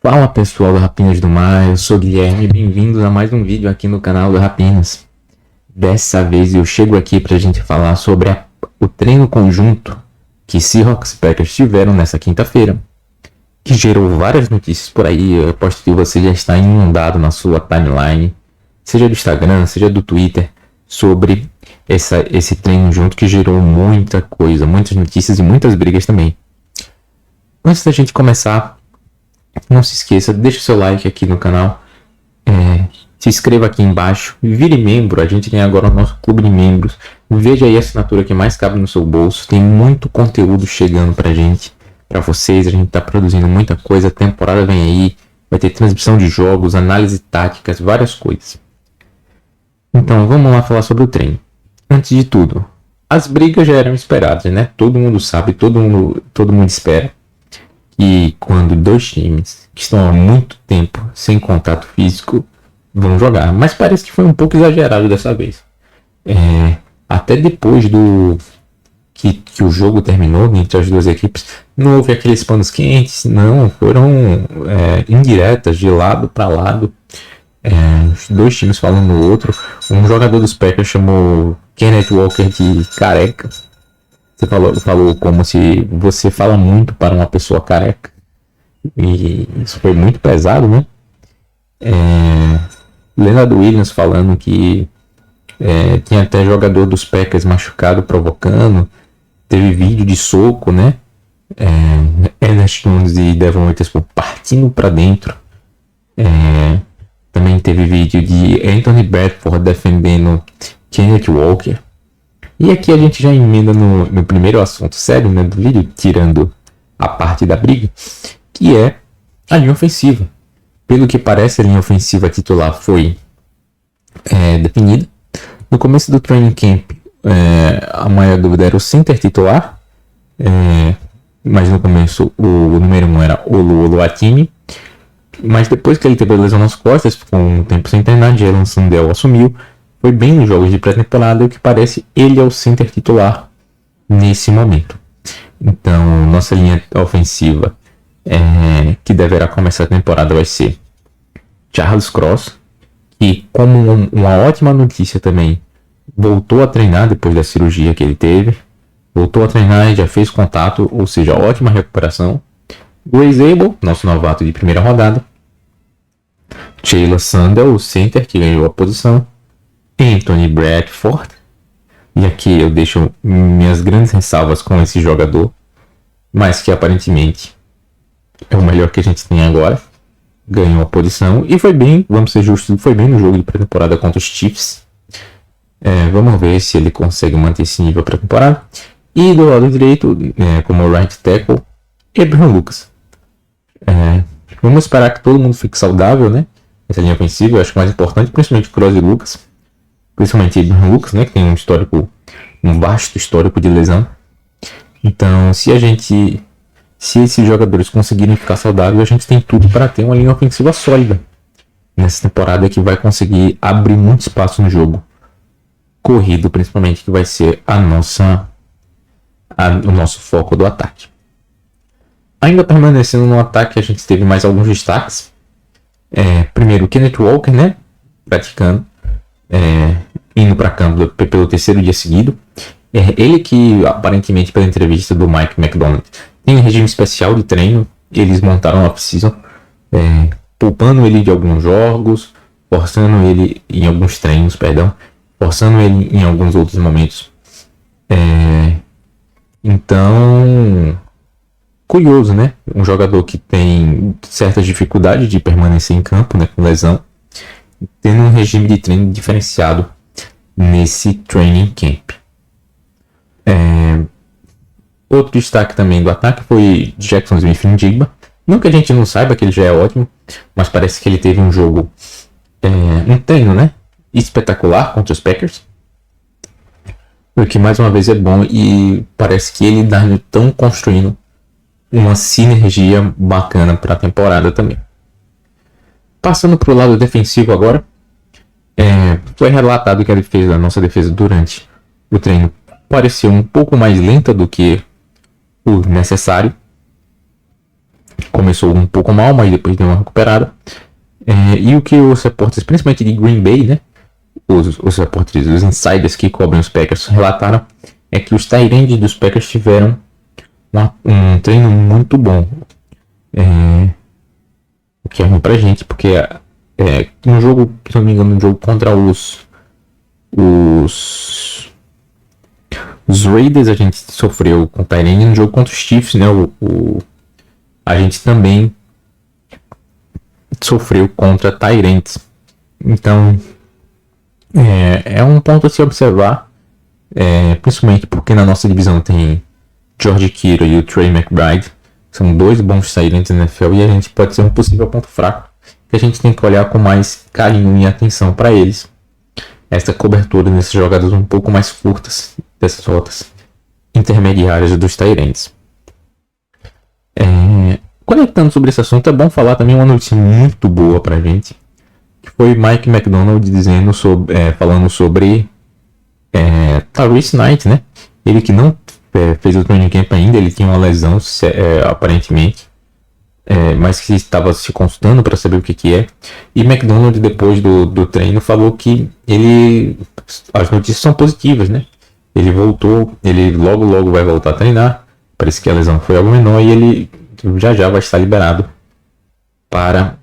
Fala pessoal do Rapinas do Mar, eu sou o Guilherme, bem-vindos a mais um vídeo aqui no canal do Rapinas. Dessa vez eu chego aqui pra gente falar sobre o treino conjunto que Seahawks e Packers tiveram nessa quinta-feira, que gerou várias notícias por aí. Eu aposto que você já está inundado na sua timeline, seja do Instagram, seja do Twitter, sobre esse treino junto que gerou muita coisa, muitas notícias e muitas brigas também. Antes da gente começar, não se esqueça, deixa o seu like aqui no canal, se inscreva aqui embaixo, vire membro. A gente tem agora o nosso clube de membros. Veja aí a assinatura que mais cabe no seu bolso. Tem muito conteúdo chegando pra gente, pra vocês. A gente tá produzindo muita coisa, a temporada vem aí, vai ter transmissão de jogos, análise táticas, várias coisas. Então vamos lá falar sobre o treino. Antes de tudo, as brigas já eram esperadas, né? Todo mundo sabe, todo mundo espera. E quando dois times que estão há muito tempo sem contato físico vão jogar, mas parece que foi um pouco exagerado dessa vez. Até depois do que o jogo terminou entre as duas equipes, não houve aqueles panos quentes, não, foram indiretas de lado para lado, os dois times falando no outro. Um jogador dos Packers chamou Kenneth Walker de careca. Você falou como se você fala muito para uma pessoa careca. E isso foi muito pesado, né? Leonard Williams falando que tinha até jogador dos Packers machucado, provocando. Teve vídeo de soco, né? Ernest Jones e Devon Witherspoon partindo para dentro. Também teve vídeo de Anthony Bradford defendendo Kenneth Walker. E aqui a gente já emenda no primeiro assunto sério, né, do vídeo, tirando a parte da briga, que é a linha ofensiva. Pelo que parece, a linha ofensiva titular foi definida. No começo do training camp, a maior dúvida era o center titular, mas no começo o número 1 era Olu Oluwatimi. Mas depois que ele teve a lesão nas costas, ficou um tempo sem treinar, Jalen Sandell assumiu. Foi bem nos jogos de pré-temporada, e o que parece, ele é o center titular nesse momento. Então, nossa linha ofensiva, que deverá começar a temporada, vai ser Charles Cross, que, como uma ótima notícia também, voltou a treinar depois da cirurgia que ele teve. Voltou a treinar e já fez contato, ou seja, ótima recuperação. Grayson Abel, nosso novato de primeira rodada. Jalen Sandell, o center, que ganhou a posição. Anthony Bradford, e aqui eu deixo minhas grandes ressalvas com esse jogador, mas que aparentemente é o melhor que a gente tem agora. Ganhou a posição e foi bem, vamos ser justos, foi bem no jogo de pré-temporada contra os Chiefs. Vamos ver se ele consegue manter esse nível pré-temporada. E do lado direito, como right tackle, Abraham Lucas. Vamos esperar que todo mundo fique saudável, né? Essa linha ofensiva eu acho que é mais importante, principalmente Cross e Lucas. Principalmente Abraham Lucas, né, que tem um vasto histórico de lesão. Então, se esses jogadores conseguirem ficar saudáveis, a gente tem tudo para ter uma linha ofensiva sólida nessa temporada, que vai conseguir abrir muito espaço no jogo corrido, principalmente, que vai ser o nosso foco do ataque. Ainda permanecendo no ataque, a gente teve mais alguns destaques. Primeiro, o Kenneth Walker, né, praticando, indo para campo pelo terceiro dia seguido. Ele que, aparentemente, pela entrevista do Mike McDonald, tem um regime especial de treino. Eles montaram off-season, poupando ele de alguns jogos, forçando ele em alguns treinos, forçando ele em alguns outros momentos. Então, curioso, né? Um jogador que tem certas dificuldades de permanecer em campo, né, com lesão, tendo um regime de treino diferenciado nesse training camp. Outro destaque também do ataque foi Jackson Smith-Njigba. Não que a gente não saiba que ele já é ótimo, mas parece que ele teve um jogo, um treino, né, espetacular contra os Packers, o que mais uma vez é bom, e parece que ele e Darnold estão construindo uma sinergia bacana para a temporada também. Passando para o lado defensivo agora, foi relatado que a nossa defesa durante o treino pareceu um pouco mais lenta do que o necessário. começou um pouco mal, mas depois deu uma recuperada. E o que os repórteres, principalmente de Green Bay, né, os repórteres, os insiders que cobrem os Packers relataram é que os tight ends dos Packers tiveram um treino muito bom. O que é ruim pra gente, porque no jogo, se não me engano, no jogo contra os Raiders a gente sofreu com o tight end, no jogo contra os Chiefs, né, a gente também sofreu contra tight ends. Então é um ponto a se observar, principalmente porque na nossa divisão tem George Kittle e o Trey McBride, são dois bons tight ends na NFL, e a gente pode ser um possível ponto fraco que a gente tem que olhar com mais carinho e atenção para eles. Essa cobertura nessas jogadas um pouco mais curtas, dessas rotas intermediárias dos tight ends. Conectando sobre esse assunto, é bom falar também uma notícia muito boa pra gente, que foi Mike McDonald falando sobre Tyrese Knight, né? Ele que não fez o training camp ainda, ele tinha uma lesão aparentemente, mas que estava se consultando para saber o que é. E McDonald, depois do treino, falou que as notícias são positivas, né? Ele voltou, ele logo vai voltar a treinar. Parece que a lesão foi algo menor e ele já vai estar liberado para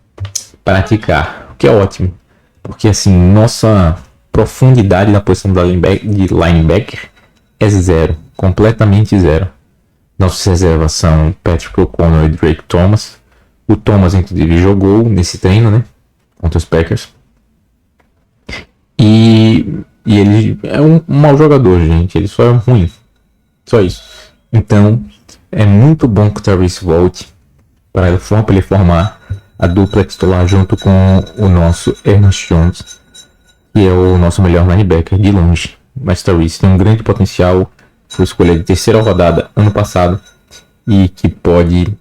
praticar, o que é ótimo, porque assim, nossa profundidade na posição de linebacker é zero, completamente zero. Nossas reservas são Patrick O'Connell e Drake Thomas. O Thomas inclusive jogou nesse treino, né, contra os Packers, e ele é um mau jogador, gente, ele só é ruim, só isso. Então é muito bom que o Tyrese volte para ele formar a dupla titular junto com o nosso Ernest Jones, que é o nosso melhor linebacker de longe. Mas Tyrese tem um grande potencial, foi escolha de terceira rodada ano passado e que pode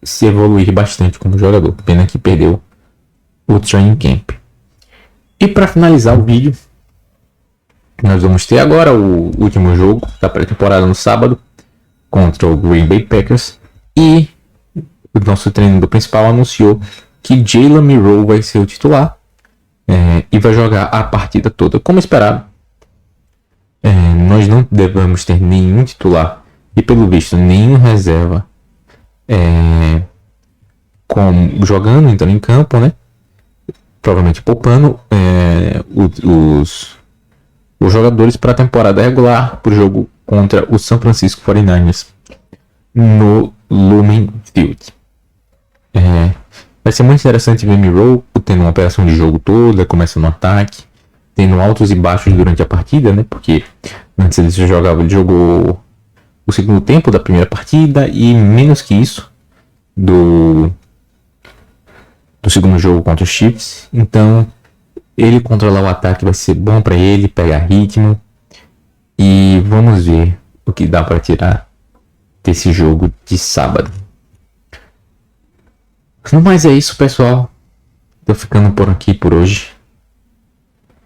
se evoluir bastante como jogador. Pena que perdeu o training camp. E para finalizar o vídeo, nós vamos ter agora o último jogo da pré-temporada no sábado contra o Green Bay Packers, e o nosso treinador principal anunciou que Jalen Milroe vai ser o titular e vai jogar a partida toda. Como esperado, nós não devemos ter nenhum titular e, pelo visto, nenhum reserva jogando, entrando em campo, né? Provavelmente poupando os jogadores para a temporada regular para o jogo contra o San Francisco 49ers no Lumen Field. Vai ser muito interessante ver Milroe tendo uma operação de jogo toda, começando no ataque, tendo altos e baixos durante a partida, né? Porque antes ele jogou o segundo tempo da primeira partida e menos que isso do segundo jogo contra os Chiefs. Então ele controlar o ataque vai ser bom para ele, pegar ritmo. E vamos ver o que dá para tirar desse jogo de sábado. No mais é isso, pessoal. Tô ficando por aqui por hoje.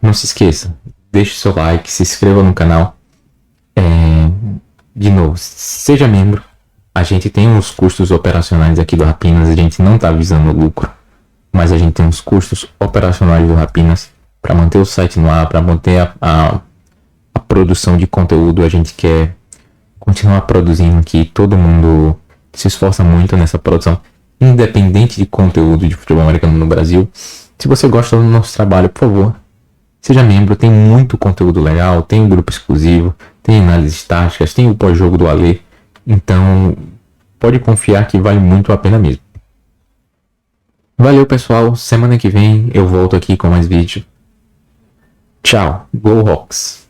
Não se esqueça, deixe seu like, se inscreva no canal. De novo, seja membro. A gente tem uns custos operacionais aqui do Rapinas, a gente não tá visando lucro, mas a gente tem uns custos operacionais do Rapinas para manter o site no ar, para manter a produção de conteúdo. A gente quer continuar produzindo aqui, todo mundo se esforça muito nessa produção, independente de conteúdo de futebol americano no Brasil. Se você gosta do nosso trabalho, por favor, seja membro. Tem muito conteúdo legal, tem um grupo exclusivo, tem análises táticas, tem o pós-jogo do Alê. Então pode confiar que vale muito a pena mesmo. Valeu, pessoal, semana que vem eu volto aqui com mais vídeo. Tchau, Go Hawks!